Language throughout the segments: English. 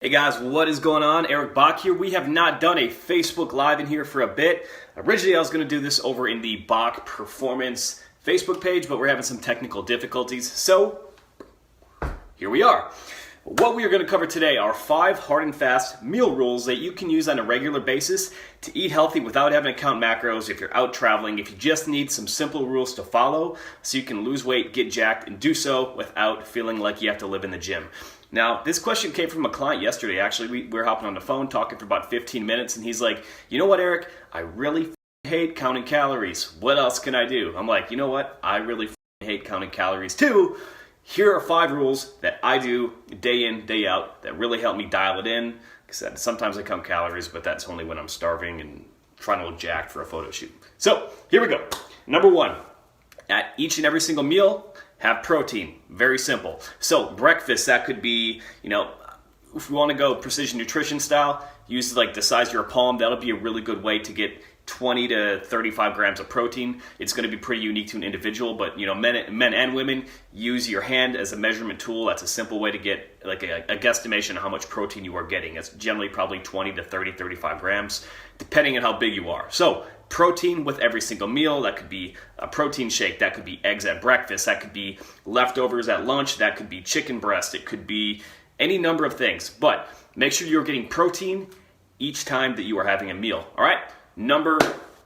Hey guys, what is going on? Eric Bach here. We have not done a Facebook Live in here for a bit. Originally, I was going to do this over in the Bach Performance Facebook page, but we're having some technical difficulties, so here we are. What we are going to cover today are 5 hard and fast meal rules that you can use on a regular basis to eat healthy without having to count macros if you're out traveling, if you just need some simple rules to follow so you can lose weight, get jacked, and do so without feeling like you have to live in the gym. Now, this question came from a client yesterday. Actually, we were hopping on the phone talking for about 15 minutes, and he's like, you know what, Eric? I really hate counting calories. What else can I do? I'm like, you know what? I really hate counting calories too. Here are 5 rules that I do day in, day out that really help me dial it in. Like I said, sometimes I count calories, but that's only when I'm starving and trying to look jacked for a photo shoot. So, here we go. Number 1, at each and every single meal, have protein. Very simple. So breakfast, that could be, if you want to go precision nutrition style, use like the size of your palm. That'll be a really good way to get 20 to 35 grams of protein. It's going to be pretty unique to an individual, but men and women use your hand as a measurement tool. That's a simple way to get like a guesstimation of how much protein you are getting. It's generally probably 20 to 30, 35 grams, depending on how big you are. So protein with every single meal. That could be a protein shake. That could be eggs at breakfast. That could be leftovers at lunch. That could be chicken breast. It could be any number of things. But make sure you're getting protein each time that you are having a meal. All right? Number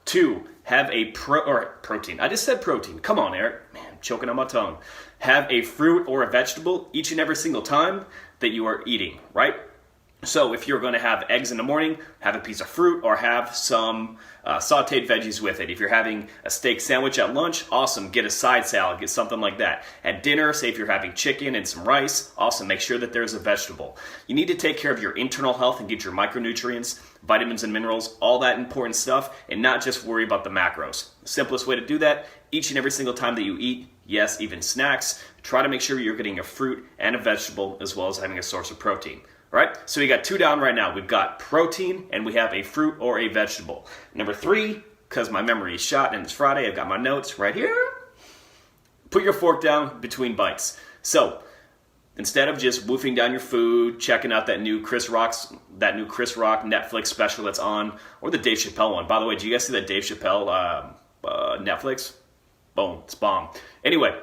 2, have a protein. I just said protein. Come on, Eric. Man, I'm choking on my tongue. Have a fruit or a vegetable each and every single time that you are eating, right? So if you're going to have eggs in the morning, have a piece of fruit or have some sauteed veggies with it. If you're having a steak sandwich at lunch, awesome. Get a side salad, get something like that. At dinner, say if you're having chicken and some rice, awesome. Make sure that there's a vegetable. You need to take care of your internal health and get your micronutrients, vitamins and minerals, all that important stuff, and not just worry about the macros. The simplest way to do that, each and every single time that you eat, yes, even snacks, try to make sure you're getting a fruit and a vegetable as well as having a source of protein. All right, so we got 2 down right now. We've got protein and we have a fruit or a vegetable. Number 3, because my memory is shot and it's Friday, I've got my notes right here. Put your fork down between bites. So instead of just woofing down your food, checking out that new Chris Rock Netflix special that's on, or the Dave Chappelle one. By the way, did you guys see that Dave Chappelle Netflix? Boom, it's bomb. Anyway,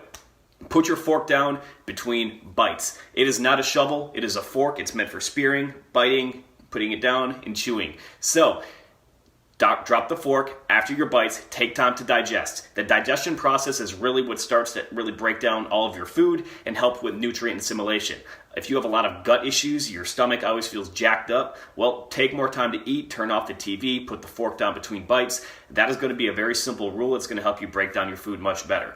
put your fork down between bites. It is not a shovel, it is a fork. It's meant for spearing, biting, putting it down, and chewing. So, drop the fork after your bites, take time to digest. The digestion process is really what starts to really break down all of your food and help with nutrient assimilation. If you have a lot of gut issues, your stomach always feels jacked up, well, take more time to eat, turn off the TV, put the fork down between bites. That is going to be a very simple rule. It's going to help you break down your food much better.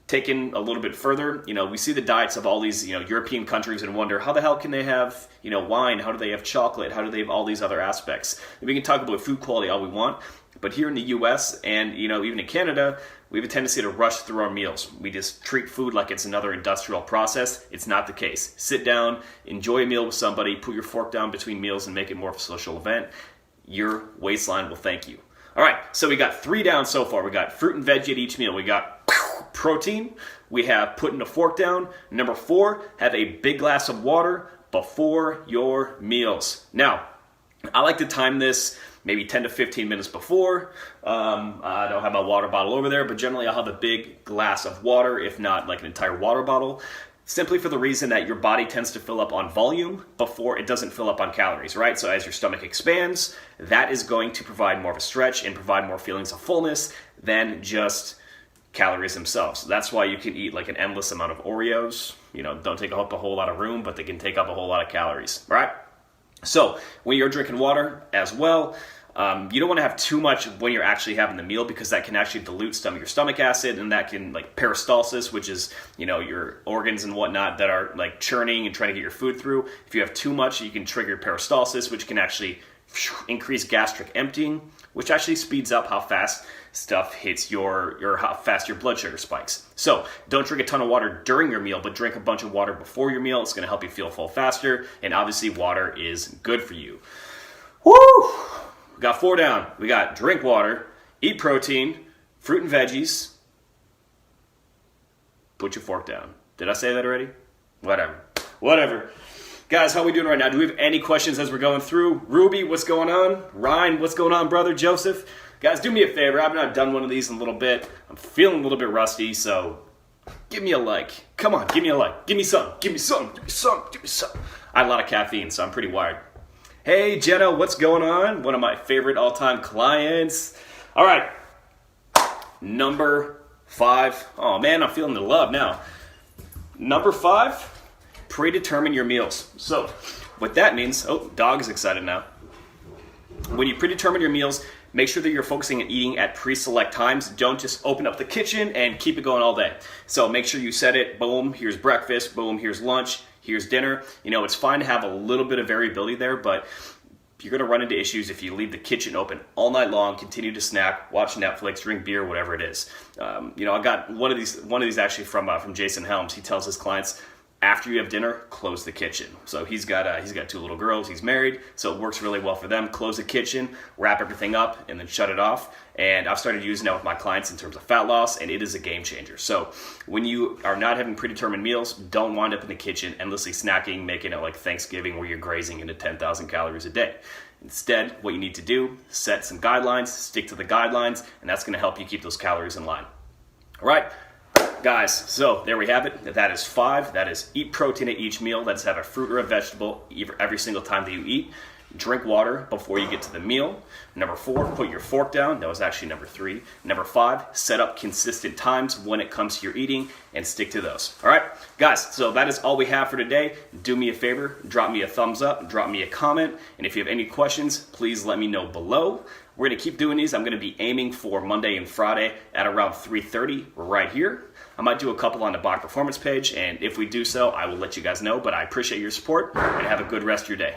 Taken a little bit further, we see the diets of all these, European countries and wonder how the hell can they have, wine? How do they have chocolate? How do they have all these other aspects? And we can talk about food quality all we want, but here in the U.S. and, even in Canada, we have a tendency to rush through our meals. We just treat food like it's another industrial process. It's not the case. Sit down, enjoy a meal with somebody, put your fork down between meals and make it more of a social event. Your waistline will thank you. All right, so we got 3 down so far. We got fruit and veggie at each meal. We got protein. We have putting the fork down. Number 4, have a big glass of water before your meals. Now, I like to time this maybe 10 to 15 minutes before. I don't have my water bottle over there, but generally I'll have a big glass of water, if not like an entire water bottle, simply for the reason that your body tends to fill up on volume before it doesn't fill up on calories, right? So as your stomach expands, that is going to provide more of a stretch and provide more feelings of fullness than just calories themselves. So that's why you can eat like an endless amount of Oreos. Don't take up a whole lot of room, but they can take up a whole lot of calories, right? So when you're drinking water as well, you don't want to have too much when you're actually having the meal because that can actually dilute some of your stomach acid, and that can like peristalsis, which is, your organs and whatnot that are like churning and trying to get your food through. If you have too much, you can trigger peristalsis, which can actually increase gastric emptying, which actually speeds up how fast stuff hits how fast your blood sugar spikes. So don't drink a ton of water during your meal, but drink a bunch of water before your meal. It's going to help you feel full faster, and obviously water is good for you. Woo! We got 4 down. We got drink water, eat protein, fruit and veggies. Put your fork down. Did I say that already? Whatever. Guys, how we doing right now? Do we have any questions as we're going through? Ruby, what's going on? Ryan, what's going on, brother? Joseph? Guys, do me a favor. I've not done one of these in a little bit. I'm feeling a little bit rusty, so give me a like. Come on, give me a like. Give me some. Give me some. Give me some. Give me some. I had a lot of caffeine, so I'm pretty wired. Hey, Jenna, what's going on? One of my favorite all-time clients. All right. Number 5. Oh, man, I'm feeling the love now. Number 5. Predetermine your meals. So what that means, dog is excited now. When you predetermine your meals, make sure that you're focusing on eating at pre-select times. Don't just open up the kitchen and keep it going all day. So make sure you set it, boom, here's breakfast, boom, here's lunch, here's dinner. You know, it's fine to have a little bit of variability there, but you're gonna run into issues if you leave the kitchen open all night long, continue to snack, watch Netflix, drink beer, whatever it is. You know, I got one of these actually from Jason Helms. He tells his clients, after you have dinner, close the kitchen. So he's got 2 little girls, he's married, so it works really well for them. Close the kitchen, wrap everything up, and then shut it off. And I've started using that with my clients in terms of fat loss, and it is a game changer. So when you are not having predetermined meals, don't wind up in the kitchen endlessly snacking, making it like Thanksgiving where you're grazing into 10,000 calories a day. Instead, what you need to do, set some guidelines, stick to the guidelines, and that's gonna help you keep those calories in line. All right? Guys, so there we have it. That is 5. That is eat protein at each meal. That's have a fruit or a vegetable every single time that you eat. Drink water before you get to the meal. Number 4, put your fork down. That was actually number 3. Number 5, set up consistent times when it comes to your eating and stick to those. All right, guys, so that is all we have for today. Do me a favor, drop me a thumbs up, drop me a comment, and if you have any questions, please let me know below. We're gonna keep doing these. I'm gonna be aiming for Monday and Friday at around 3:30 right here. I might do a couple on the Bach Performance page, and if we do so, I will let you guys know, but I appreciate your support, and have a good rest of your day.